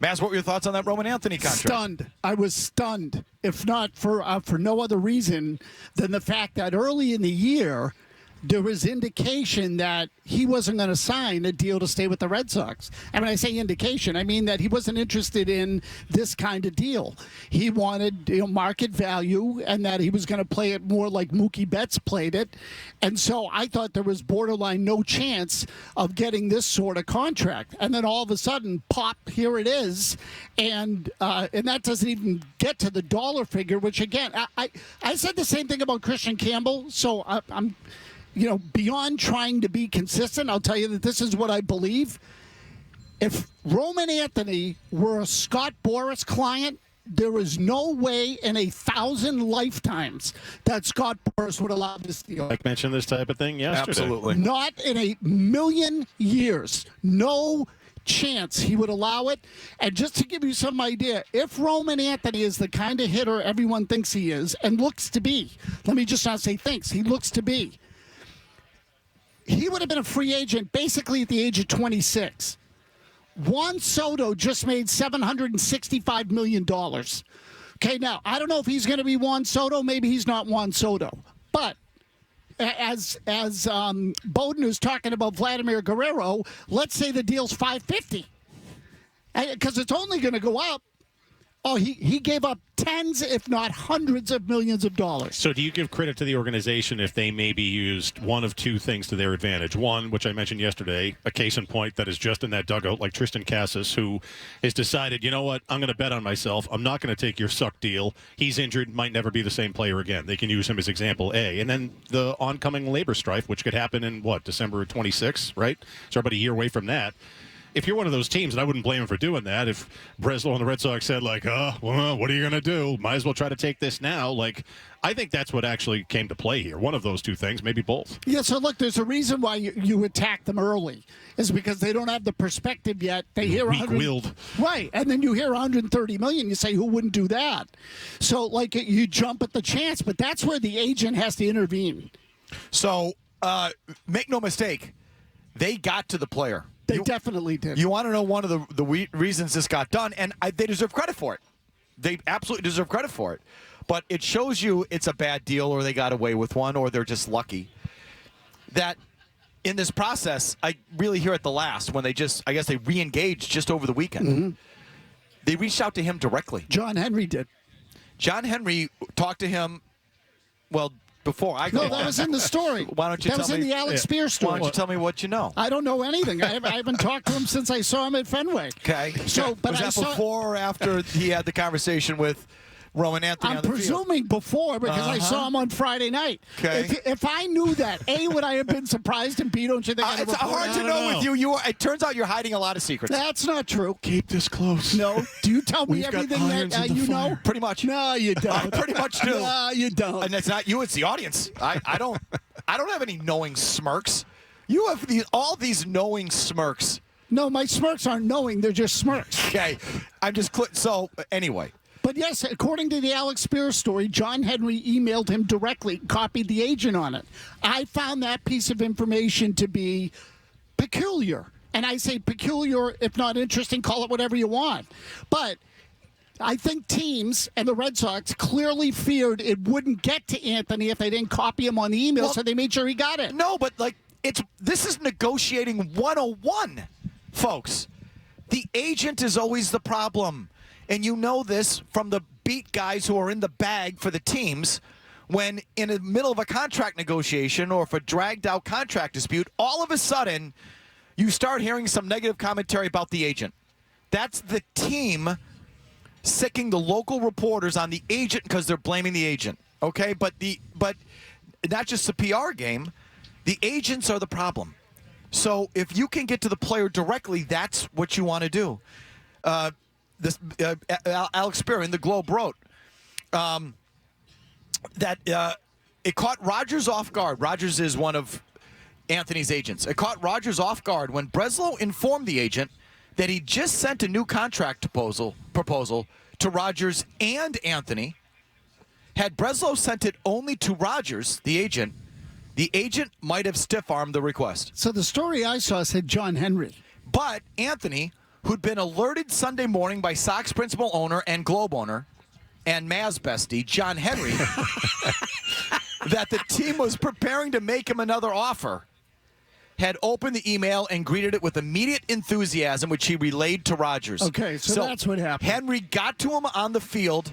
Mazz, what were your thoughts on that Roman Anthony contract? Stunned. I was stunned, if not for no other reason than the fact that early in the year, there was indication that he wasn't going to sign a deal to stay with the Red Sox. And when I say indication, I mean that he wasn't interested in this kind of deal. He wanted market value, and that he was going to play it more like Mookie Betts played it. And so I thought there was borderline no chance of getting this sort of contract. And then all of a sudden, pop, here it is. And that doesn't even get to the dollar figure, which, again, I said the same thing about Christian Campbell. So I'm beyond trying to be consistent, I'll tell you that this is what I believe. If Roman Anthony were a Scott Boras client, there is no way in 1,000 lifetimes that Scott Boras would allow this deal. Like mentioned this type of thing yesterday. Absolutely. Not in 1,000,000 years. No chance he would allow it. And just to give you some idea, if Roman Anthony is the kind of hitter everyone thinks he is and looks to be, let me just not say thinks, he looks to be, he would have been a free agent basically at the age of 26. Juan Soto just made $765 million. Okay, now, I don't know if he's going to be Juan Soto. Maybe he's not Juan Soto. But as Bowden was talking about Vladimir Guerrero, let's say the deal's $550. Because it's only going to go up. Oh, he gave up tens, if not hundreds of millions of dollars. So do you give credit to the organization if they maybe used one of two things to their advantage? One, which I mentioned yesterday, a case in point that is just in that dugout, like Tristan Casas, who has decided, you know what, I'm going to bet on myself. I'm not going to take your suck deal. He's injured, might never be the same player again. They can use him as example A. And then the oncoming labor strife, which could happen in, December 26th, right? So about a year away from that. If you're one of those teams, and I wouldn't blame him for doing that, if Breslow and the Red Sox said, what are you going to do? Might as well try to take this now. I think that's what actually came to play here. One of those two things, maybe both. Yeah, so look, there's a reason why you attack them early. Is because they don't have the perspective yet. They hear weak-willed. Right, and then you hear $130 million. You say, who wouldn't do that? So, you jump at the chance, but that's where the agent has to intervene. So, make no mistake, they got to the player. They definitely did. You want to know one of the reasons this got done, and they deserve credit for it. They absolutely deserve credit for it. But it shows you it's a bad deal, or they got away with one, or they're just lucky. That in this process, I really hear at the last, when they re-engaged just over the weekend. Mm-hmm. They reached out to him directly. John Henry did. John Henry talked to him, before I go. No, that was in the story. Why don't you tell me? That was in the Alex Spear story. Why don't you tell me what you know? I don't know anything. I haven't talked to him since I saw him at Fenway. Okay. So, but was that before or after he had the conversation with Roman Anthony on the field? I'm presuming before, because I saw him on Friday night. Okay. If I knew that, A, would I have been surprised? And B, don't you think it's hard to know with you. It turns out you're hiding a lot of secrets. That's not true. Keep this close. No. Do you tell me everything that you know? Pretty much. No, you don't. I pretty much do. No, you don't. And it's not you, it's the audience. I don't have any knowing smirks. You have all these knowing smirks. No, my smirks aren't knowing. They're just smirks. Okay. I'm just so anyway. But yes, according to the Alex Spears story, John Henry emailed him directly, copied the agent on it. I found that piece of information to be peculiar. And I say peculiar, if not interesting, call it whatever you want. But I think teams and the Red Sox clearly feared it wouldn't get to Anthony if they didn't copy him on the email, so they made sure he got it. No, but this is negotiating 101, folks. The agent is always the problem. And you know this from the beat guys who are in the bag for the teams when in the middle of a contract negotiation or if a dragged-out contract dispute, all of a sudden you start hearing some negative commentary about the agent. That's the team sicking the local reporters on the agent because they're blaming the agent. Okay? But not just the PR game. The agents are the problem. So if you can get to the player directly, that's what you want to do. Alex Spear in the Globe wrote that it caught Rogers off guard. Rogers is one of Anthony's agents. It caught Rogers off guard when Breslow informed the agent that he just sent a new contract proposal to Rogers and Anthony. Had Breslow sent it only to Rogers, the agent might have stiff-armed the request. So the story I saw said John Henry. But Anthony, who'd been alerted Sunday morning by Sox principal owner and Globe owner and Mazz bestie, John Henry, that the team was preparing to make him another offer, had opened the email and greeted it with immediate enthusiasm, which he relayed to Rogers. Okay, so that's what happened. Henry got to him on the field,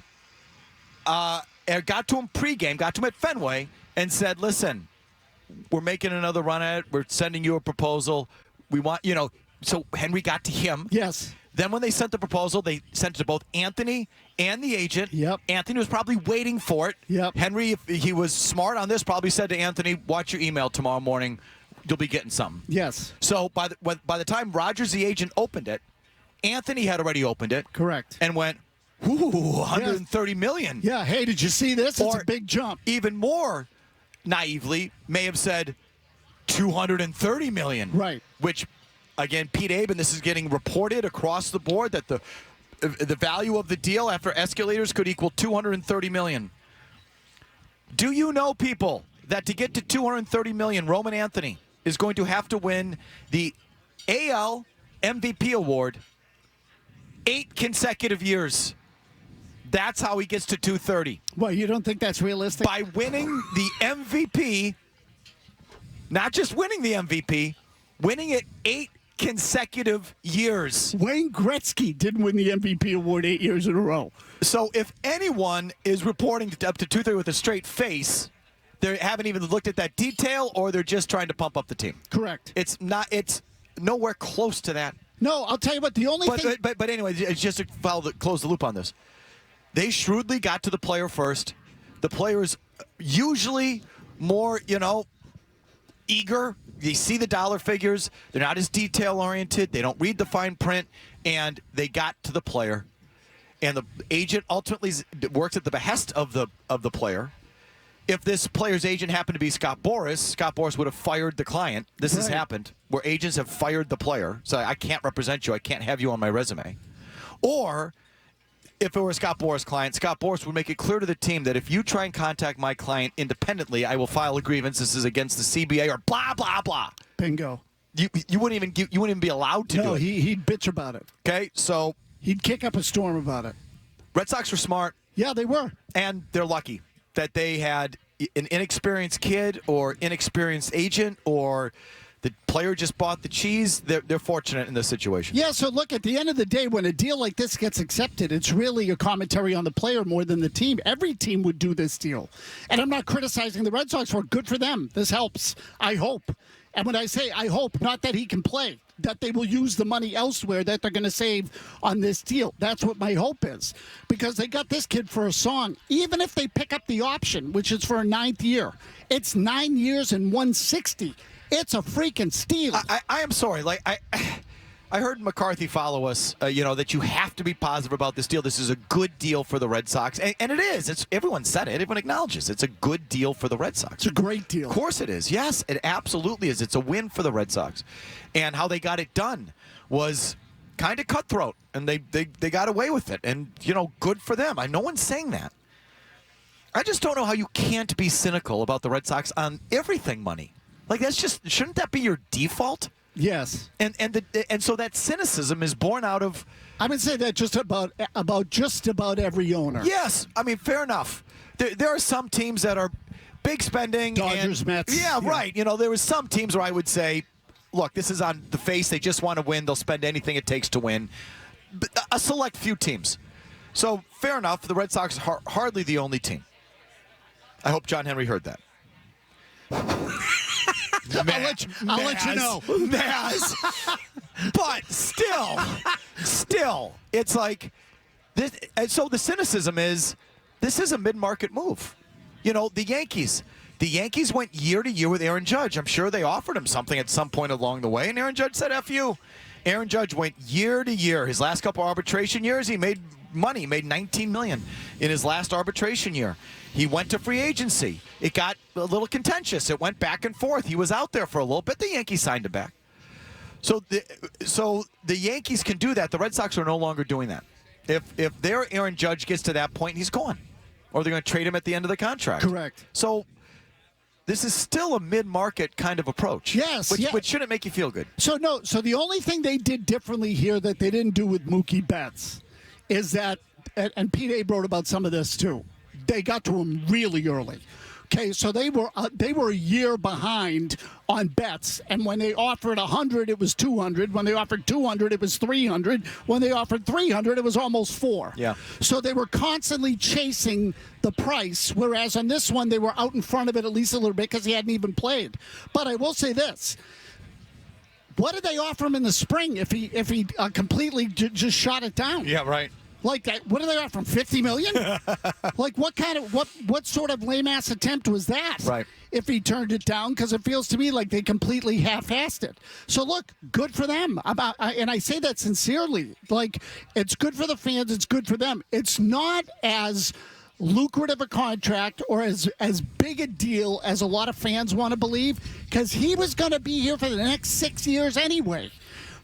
got to him pregame, got to him at Fenway, and said, listen, we're making another run at it. We're sending you a proposal. We want, so Henry got to him. Yes. Then when they sent the proposal, they sent it to both Anthony and the agent. Yep. Anthony was probably waiting for it. Yep. Henry, if he was smart on this, probably said to Anthony, watch your email tomorrow morning. You'll be getting something. Yes. So by the time Rogers, the agent, opened it, Anthony had already opened it. Correct. And went, ooh, $130 million. Yeah, hey, did you see this? It's a big jump. Even more naively, may have said $230 million. Right. Which, again, Pete Abe, and this is getting reported across the board, that the value of the deal after escalators could equal $230 million. Do you know, people, that to get to $230 million, Roman Anthony is going to have to win the AL MVP award 8 consecutive years? That's how he gets to 230. Well, you don't think that's realistic? By winning the MVP, not just winning the MVP, winning it 8 consecutive years. Wayne Gretzky didn't win the MVP award 8 years in a row. So if anyone is reporting up to 230 with a straight face, they haven't even looked at that detail, or they're just trying to pump up the team. Correct. It's nowhere close to that. No, I'll tell you what, the only thing... But anyway, it's just to close the loop on this. They shrewdly got to the player first. The player is usually more, eager. They see the dollar figures. They're not as detail-oriented. They don't read the fine print. And they got to the player. And the agent ultimately works at the behest of the player. If this player's agent happened to be Scott Boras would have fired the client. This has happened, where agents have fired the player. So I can't represent you. I can't have you on my resume. Or if it were a Scott Boras client, Scott Boras would make it clear to the team that if you try and contact my client independently, I will file a grievance. This is against the CBA or blah, blah, blah. Bingo. You wouldn't even be allowed to do it. No, he'd bitch about it. Okay, so he'd kick up a storm about it. Red Sox were smart. Yeah, they were. And they're lucky that they had an inexperienced kid or inexperienced agent, or the player just bought the cheese. They're fortunate in this situation. Yeah, so look, at the end of the day, when a deal like this gets accepted, it's really a commentary on the player more than the team. Every team would do this deal. And I'm not criticizing the Red Sox for it. Good for them. This helps, I hope. And when I say I hope, not that he can play, that they will use the money elsewhere that they're going to save on this deal. That's what my hope is. Because they got this kid for a song. Even if they pick up the option, which is for a 9th year, it's 9 years and 160. It's a freaking steal. I am sorry. I heard McCarthy follow us, that you have to be positive about this deal. This is a good deal for the Red Sox. And it is. Everyone said it. Everyone acknowledges it's a good deal for the Red Sox. It's a great deal. Of course it is. Yes, it absolutely is. It's a win for the Red Sox. And how they got it done was kind of cutthroat. And they got away with it. And, good for them. No one's saying that. I just don't know how you can't be cynical about the Red Sox on everything money. Shouldn't that be your default? Yes. And so that cynicism is born out of... I would say that just about every owner. Yes. I mean, fair enough. There are some teams that are big spending. Dodgers, Mets. Yeah, right. There was some teams where I would say, look, this is on the face. They just want to win. They'll spend anything it takes to win. But a select few teams. So, fair enough. The Red Sox are hardly the only team. I hope John Henry heard that. I'll let you know. Mazz. But still, it's like this. And so the cynicism is, this is a mid-market move. The Yankees went year to year with Aaron Judge. I'm sure they offered him something at some point along the way, and Aaron Judge said, F you. Aaron Judge went year to year. His last couple arbitration years, he made money. He made $19 million in his last arbitration year. He went to free agency. It got a little contentious. It went back and forth. He was out there for a little bit. The Yankees signed him back. So the Yankees can do that. The Red Sox are no longer doing that. If their Aaron Judge gets to that point, he's gone. Or they're going to trade him at the end of the contract. Correct. So this is still a mid-market kind of approach. Yes, which shouldn't make you feel good. So the only thing they did differently here that they didn't do with Mookie Betts is that, and Pete Abe wrote about some of this too, they got to him really early. Okay, so they were a year behind on bets, and when they offered 100, it was 200. When they offered 200, it was 300. When they offered 300, it was almost 4. Yeah. So they were constantly chasing the price, whereas on this one they were out in front of it at least a little bit because he hadn't even played. But I will say this. What did they offer him in the spring if he completely just shot it down? Yeah, right. Like that, what did they offer him? $50 million? Like what sort of lame ass attempt was that? Right. If he turned it down, because it feels to me like they completely half-assed it. So look, good for them. And I say that sincerely. Like, it's good for the fans. It's good for them. It's not as lucrative a contract or as big a deal as a lot of fans want to believe, because he was going to be here for the next 6 years anyway.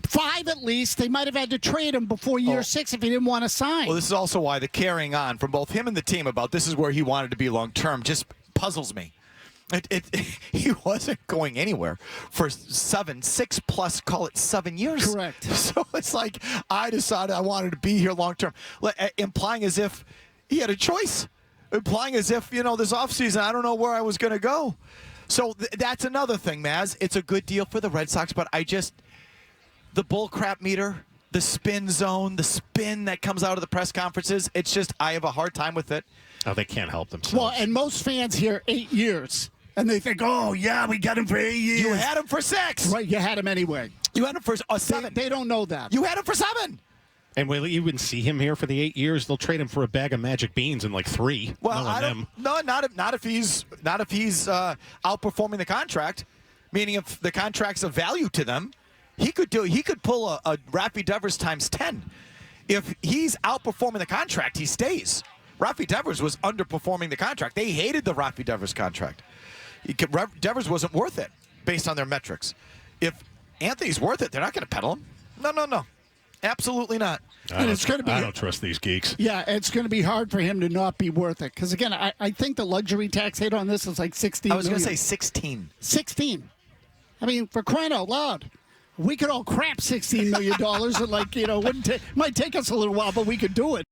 5 at least. They might have had to trade him before year 6 if he didn't want to sign. Well, this is also why the carrying on from both him and the team about this is where he wanted to be long term just puzzles me. He wasn't going anywhere for 6 plus, call it 7 years. Correct. So it's like I decided I wanted to be here long term, implying as if he had a choice, implying as if, this offseason I don't know where I was going to go. So that's another thing, Maz. It's a good deal for the Red Sox, but the bull crap meter, the spin zone, the spin that comes out of the press conferences, it's just, I have a hard time with it. Oh, they can't help themselves. Well, and most fans hear 8 years, and they think, oh, yeah, we got him for 8 years. You had him for 6. Right, you had him anyway. You had him for 7. They don't know that. You had him for 7. And will you even see him here for the 8 years? They'll trade him for a bag of magic beans in like 3. Well, not if he's outperforming the contract, meaning if the contract's of value to them. He could pull a Rafi Devers times 10. If he's outperforming the contract, he stays. Rafi Devers was underperforming the contract. They hated the Rafi Devers contract. Devers wasn't worth it based on their metrics. If Anthony's worth it, they're not going to peddle him. No. Absolutely not. I don't trust these geeks. Yeah, it's going to be hard for him to not be worth it. Because, again, I think the luxury tax hit on this is like $16 million. I was going to say 16. 16. I mean, for crying out loud. We could all crap $16 million and, might take us a little while, but we could do it.